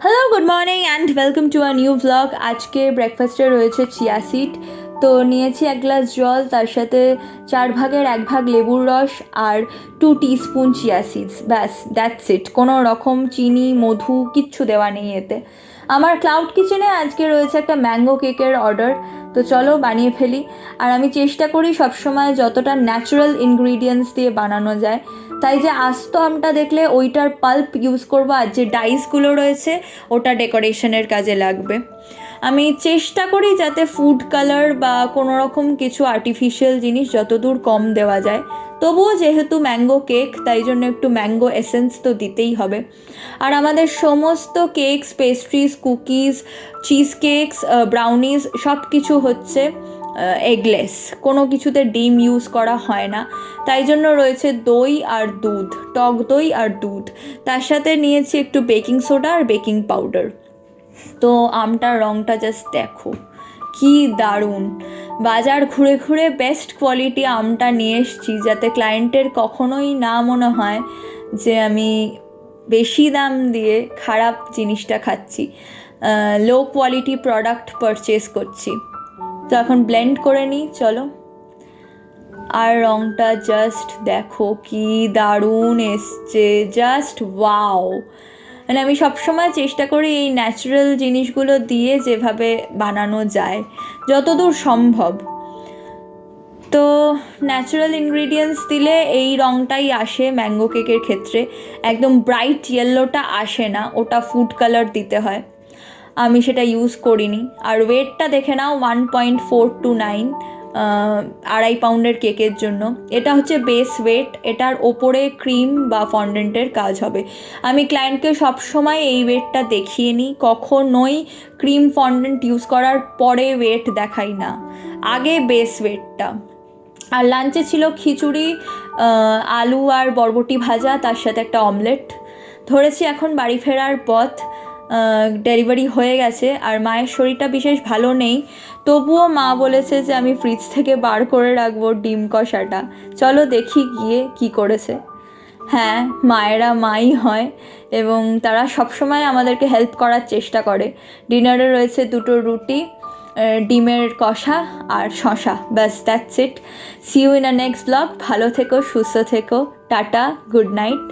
Hello, good morning and welcome to a new blog. আজকে ব্রেকফাস্টে রয়েছে চিয়া সিড। তো নিয়েছি 1 গ্লাস জল, তার সাথে 4 ভাগের 1 ভাগ লেবুর রস আর 2 টিস্পুন চিয়া সিডস। ব্যাস, দ্যাটস ইট। কোনো রকম চিনি মধু কিচ্ছু দেওয়া নেই এতে। আমার ক্লাউড কিচেনে আজকে রয়েছে একটা ম্যাঙ্গো কেকের অর্ডার, তো চলো বানিয়ে ফেলি। আর আমি চেষ্টা করি সবসময় যতটা ন্যাচারাল ইনগ্রিডিয়েন্টস দিয়ে বানানো যায়। তাই যে আস্ত আমটা দেখলে ওইটার পাল্প ইউজ করবো, আর যে ডাইসগুলো রয়েছে ওটা ডেকোরেশনের কাজে লাগবে। আমি চেষ্টা করি যাতে ফুড কালার বা কোনো রকম কিছু আর্টিফিশিয়াল জিনিস যতদূর কম দেওয়া যায়। তবুও যেহেতু ম্যাঙ্গো কেক, তাই জন্য একটু ম্যাঙ্গো এসেন্স তো দিতেই হবে। আর আমাদের সমস্ত cakes, pastries, cookies, cheese cakes, brownies সব কিছু হচ্ছে এগলেস। কোনো কিছুতে ডিম ইউজ করা হয় না। তাই জন্য রয়েছে দই আর দুধ, টক দই আর দুধ। তার সাথে নিয়েছি একটু বেকিং সোডা আর বেকিং পাউডার। তো আমটার রঙটা জাস্ট দেখো, কি দারুণ। বাজার ঘুরে ঘুরে বেস্ট কোয়ালিটি আমটা নিয়ে এসেছি, যাতে ক্লায়েন্টের কখনোই না মনে হয় যে আমি বেশি দাম দিয়ে খারাপ জিনিসটা খাচ্ছি, লো কোয়ালিটি প্রোডাক্ট পারচেস করছি। তো এখন ব্লেন্ড করে নিই, চলো। আর রঙটা জাস্ট দেখো কি দারুণ এসছে, জাস্ট ওয়াও। মানে আমি সবসময় চেষ্টা করি এই ন্যাচারাল জিনিসগুলো দিয়ে যেভাবে বানানো যায় যতদূর সম্ভব। তো ন্যাচারাল ইনগ্রিডিয়েন্টস দিলে এই রঙটাই আসে ম্যাঙ্গো কেকের ক্ষেত্রে। একদম ব্রাইট ইয়েলোটা আসে না, ওটা ফুড কালার দিতে হয়। আমি সেটা ইউজ করিনি। আর ওয়েটটা দেখে নাও, 1.429, 2.5 পাউন্ডের কেকের জন্য। এটা হচ্ছে বেস ওয়েট, এটার ওপরে ক্রিম বা ফন্ডেন্টের কাজ হবে। আমি ক্লায়েন্টকে সবসময় এই ওয়েটটা দেখিয়ে নিই, কখনোই ক্রিম ফন্ডেন্ট ইউজ করার পরে ওয়েট দেখাই না, আগে বেস ওয়েটটা। আর লাঞ্চে ছিল খিচুড়ি, আলু আর বরবটি ভাজা, তার সাথে একটা অমলেট। ধরেছি এখন বাড়ি ফেরার পথ। ডেলিভারি হয়ে গেছে, আর মায়ের শরীরটা বিশেষ ভালো নেই। তবুও মা বলেছে যে আমি ফ্রিজ থেকে বার করে রাখবো ডিম কষাটা। চলো দেখি গিয়ে কি করেছে। হ্যাঁ, মায়েরা মাই হয়, এবং তারা সবসময় আমাদেরকে হেল্প করার চেষ্টা করে। ডিনারে রয়েছে 2টো রুটি, ডিমের কষা আর শশা। ব্যাস, that's it. See you in a next blog. ভালো থেকো, সুস্থ থেকো, টাটা, গুড নাইট।